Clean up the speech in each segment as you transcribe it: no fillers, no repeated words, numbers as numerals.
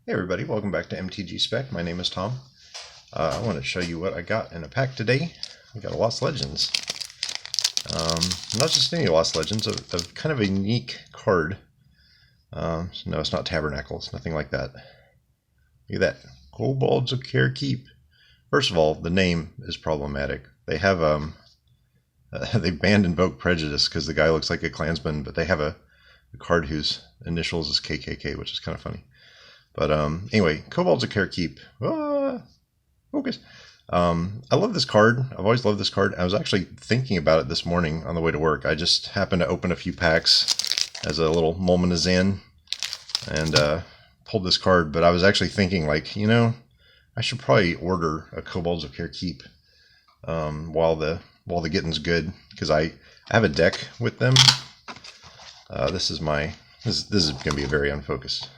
Hey everybody, welcome back to MTG Spec. My name is Tom. I want to show you what I got in a pack today. I got a Lost Legends. Not just any Lost Legends, a kind of a unique card. No, it's not Tabernacles, nothing like that. Look at that. Kobolds of Kher Keep. First of all, the name is problematic. They have they banned Invoke Prejudice because the guy looks like a Klansman, but they have a card whose initials is KKK, which is kind of funny. But anyway, Kobolds of Kher Keep. Focus. I love this card. I've always loved this card. I was actually thinking about it this morning on the way to work. I just happened to open a few packs as a little moment of zen and pulled this card. But I was actually thinking, like, you know, I should probably order a Kobolds of Kher Keep while the getting's good, because I have a deck with them. This is going to be a very unfocused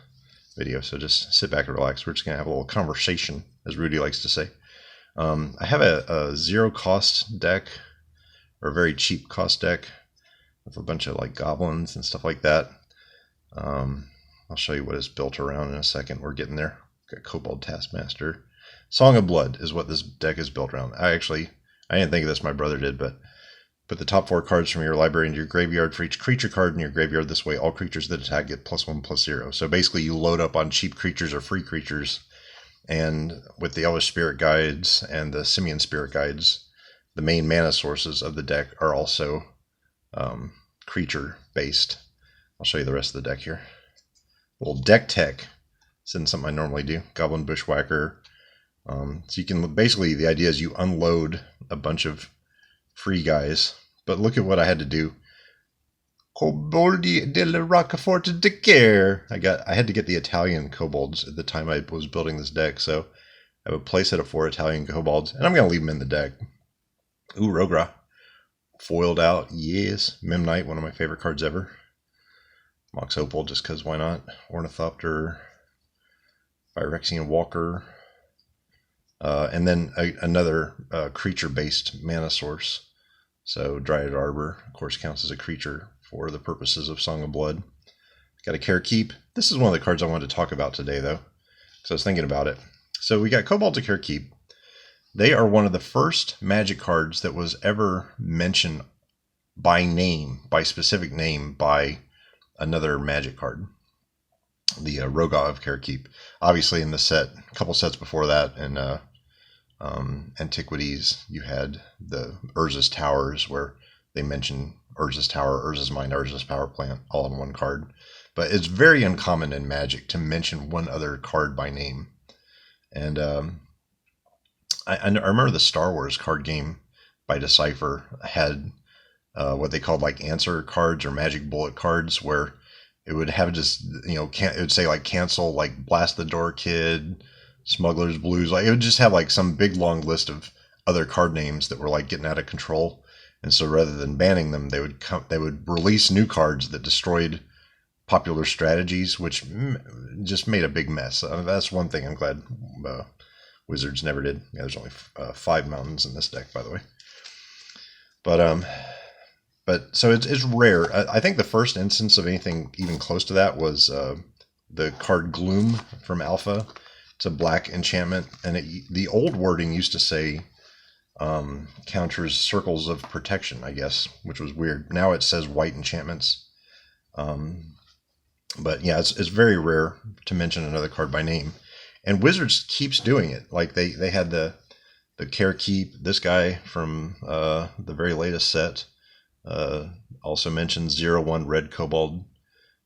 video, so just sit back and relax. We're just gonna have a little conversation, as Rudy likes to say. I have a zero cost deck, or a very cheap cost deck, with a bunch of like goblins and stuff like that. I'll show you what it's built around in a second. We're getting there. Got Kobold Taskmaster. Song of Blood is what this deck is built around. I didn't think of this, my brother did, but put the top 4 cards from your library into your graveyard. For each creature card in your graveyard this way, all creatures that attack get +1/+0. So basically you load up on cheap creatures or free creatures, and with the Elvish Spirit Guides and the Simian Spirit Guides, the main mana sources of the deck are also creature based. I'll show you the rest of the deck here. A little deck tech. This isn't something I normally do. Goblin Bushwhacker. So you can, basically the idea is you unload a bunch of free guys, but look at what I had to do. Koboldi della Roccaforte de Kher. I had to get the Italian kobolds at the time I was building this deck, so I have a playset of 4 Italian kobolds, and I'm going to leave them in the deck. Ooh, Rogra. Foiled out, yes. Memnite, one of my favorite cards ever. Mox Opal, just because why not? Ornithopter. Phyrexian Walker. And then another creature-based mana source. So Dryad Arbor, of course, counts as a creature for the purposes of Song of Blood. Got a Kher Keep. This is one of the cards I wanted to talk about today, though, because I was thinking about it. So we got Kobolds of Kher Keep. They are one of the first Magic cards that was ever mentioned by name, by specific name, by another Magic card. The Roga of Kher Keep. Obviously, in the set, a couple sets before that, in Antiquities, you had the Urza's Towers, where they mention Urza's Tower, Urza's Mine, Urza's Power Plant, all in one card. But it's very uncommon in Magic to mention one other card by name. And I remember the Star Wars card game by Decipher had what they called like answer cards or magic bullet cards, where it would have just, you know, it would say like cancel, like Blast the Door Kid, Smuggler's Blues. Like it would just have like some big long list of other card names that were like getting out of control. And so rather than banning them, they would release new cards that destroyed popular strategies, which just made a big mess. That's one thing I'm glad Wizards never did. Yeah, there's only 5 mountains in this deck, by the way. But so it's rare. I think the first instance of anything even close to that was the card Gloom from Alpha. It's a black enchantment, and the old wording used to say counters circles of protection, I guess, which was weird. Now it says white enchantments. But yeah, it's very rare to mention another card by name. And Wizards keeps doing it. Like they had the Kher Keep. This guy from the very latest set. Also mentioned 0/1 red kobold,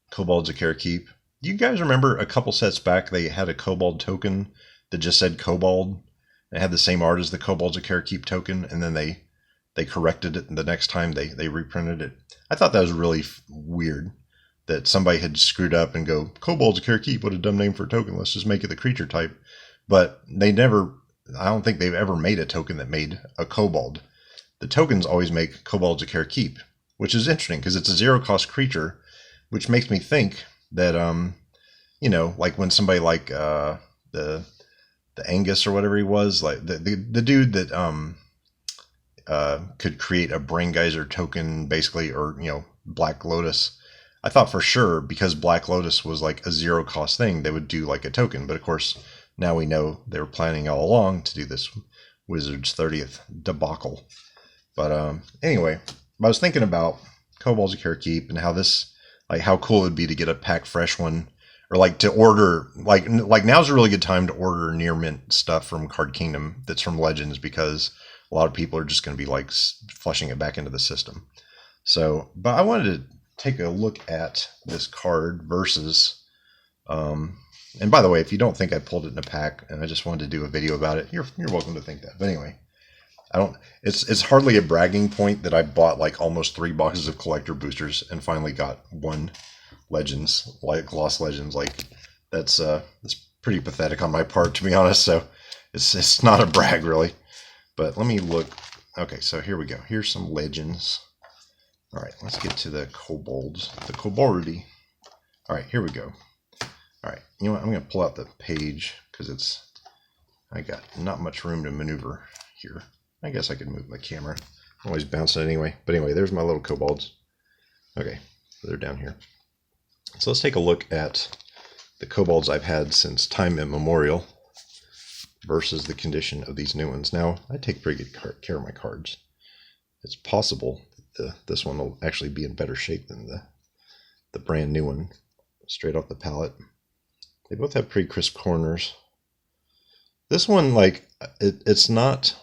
Kobolds of Kher Keep. Do you guys remember a couple sets back they had a kobold token that just said kobold? It had the same art as the Kobolds of Kher Keep token, and then they corrected it, and the next time they reprinted it. I thought that was really weird that somebody had screwed up and go, Kobolds of Kher Keep, what a dumb name for a token, let's just make it the creature type. But I don't think they've ever made a token that made a kobold. The tokens always make Kobolds of Kher Keep, which is interesting because it's a 0-cost creature, which makes me think that, you know, like when somebody like the Angus or whatever he was, like the dude that could create a Brain Geyser token, basically, or, you know, Black Lotus. I thought for sure because Black Lotus was like a zero cost thing, they would do like a token. But of course, now we know they were planning all along to do this Wizards 30th debacle. But anyway, I was thinking about Kobolds of Kher and how this, like, how cool it would be to get a pack fresh one, or like to order, like now's a really good time to order near mint stuff from Card Kingdom that's from Legends, because a lot of people are just going to be like flushing it back into the system. So, but I wanted to take a look at this card versus, and by the way, if you don't think I pulled it in a pack and I just wanted to do a video about it, you're welcome to think that. But anyway, it's hardly a bragging point that I bought like almost 3 boxes of collector boosters and finally got one Legends, like Lost Legends. Like that's pretty pathetic on my part, to be honest. So it's not a brag really. But let me look. Okay, so here we go. Here's some Legends. All right, let's get to the Kobolds, the Koboldi. All right, here we go. All right, you know what? I'm going to pull out the page because I got not much room to maneuver here. I guess I could move my camera. I'm always bouncing anyway. But anyway, there's my little Kobolds. Okay, they're down here. So let's take a look at the Kobolds I've had since time immemorial versus the condition of these new ones. Now, I take pretty good care of my cards. It's possible that this one will actually be in better shape than the brand new one, straight off the palette. They both have pretty crisp corners. This one, like, it's not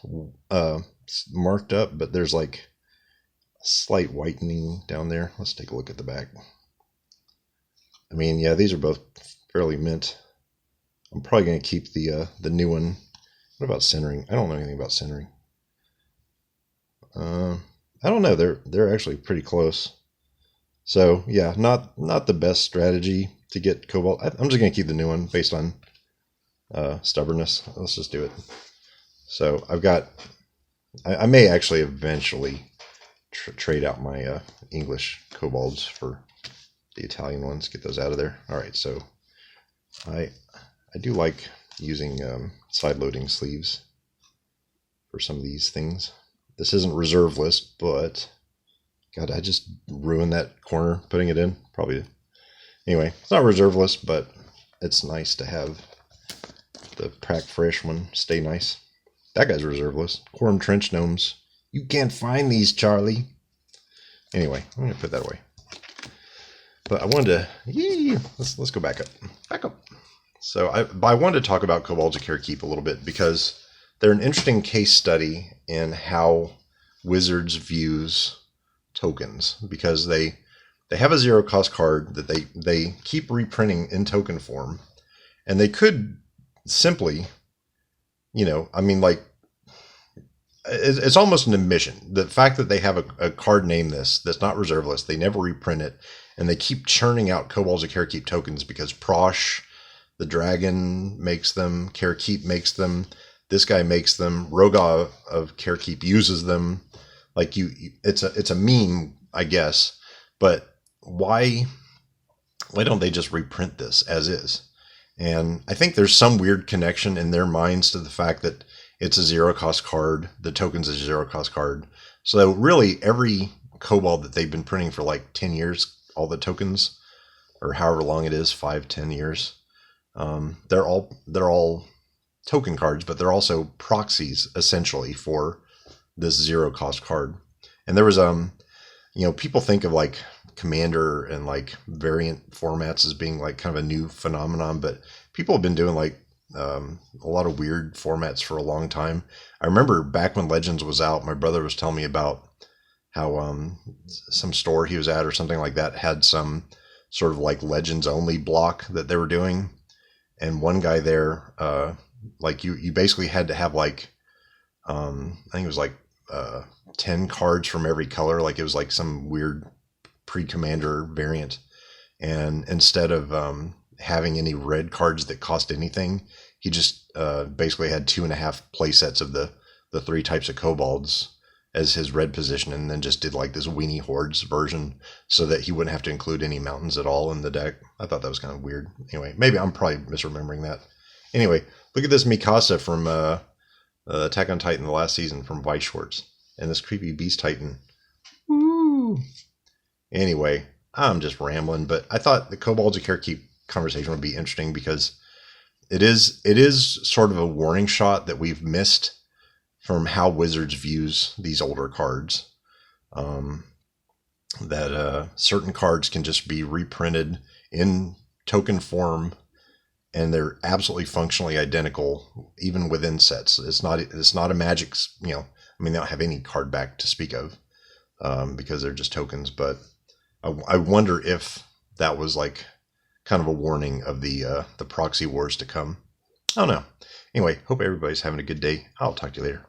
marked up, but there's like a slight whitening down there. Let's take a look at the back. I mean, yeah, these are both fairly mint. I'm probably going to keep the new one. What about centering? I don't know anything about centering. I don't know. They're actually pretty close. So yeah, not the best strategy to get Cobalt. I'm just going to keep the new one based on stubbornness. Let's just do it. So I've got. I may actually eventually trade out my English Kobolds for the Italian ones. Get those out of there. All right. So I do like using side loading sleeves for some of these things. This isn't reserve list, but God, I just ruined that corner putting it in. Probably. Anyway, it's not reserve list, but it's nice to have the pack fresh one stay nice. That guy's reserve list. Quorum Trench Gnomes. You can't find these, Charlie. Anyway, I'm going to put that away. But I wanted to... let's go back up. Back up. So I wanted to talk about Kobolds of Kher a little bit because they're an interesting case study in how Wizards views tokens, because they have a zero cost card that they keep reprinting in token form, and they could simply, I mean, like, it's almost an admission. The fact that they have a card named this that's not reserve list, they never reprint it, and they keep churning out Kobolds of Kher tokens because Prosh, the dragon, makes them, Kher makes them, this guy makes them, Roga of Kher uses them. Like it's a meme, I guess. But why don't they just reprint this as is? And I think there's some weird connection in their minds to the fact that it's a zero cost card. The token's a zero cost card. So really every Kobold that they've been printing for like 10 years, all the tokens, or however long it is, 5-10 years, they're all token cards, but they're also proxies essentially for this zero cost card. And there was people think of like Commander and like variant formats as being like kind of a new phenomenon, but people have been doing like a lot of weird formats for a long time. I remember back when Legends was out, my brother was telling me about how some store he was at or something like that had some sort of like Legends only block that they were doing, and one guy there, like you basically had to have like I think it was like 10 cards from every color. Like it was like some weird pre-Commander variant, and instead of having any red cards that cost anything, he just basically had 2.5 play sets of the 3 types of Kobolds as his red position, and then just did like this Weenie Hordes version so that he wouldn't have to include any mountains at all in the deck. I thought that was kind of weird. Anyway, maybe I'm probably misremembering that. Anyway, look at this Mikasa from Attack on Titan the last season from Weiss Schwartz, and this creepy Beast Titan. Woo! Anyway, I'm just rambling, but I thought the Kobolds of Kher conversation would be interesting because it is sort of a warning shot that we've missed from how Wizards views these older cards. That certain cards can just be reprinted in token form, and they're absolutely functionally identical even within sets. It's not a Magic, you know. I mean, they don't have any card back to speak of because they're just tokens. But I wonder if that was like kind of a warning of the proxy wars to come. I don't know. Anyway, hope everybody's having a good day. I'll talk to you later.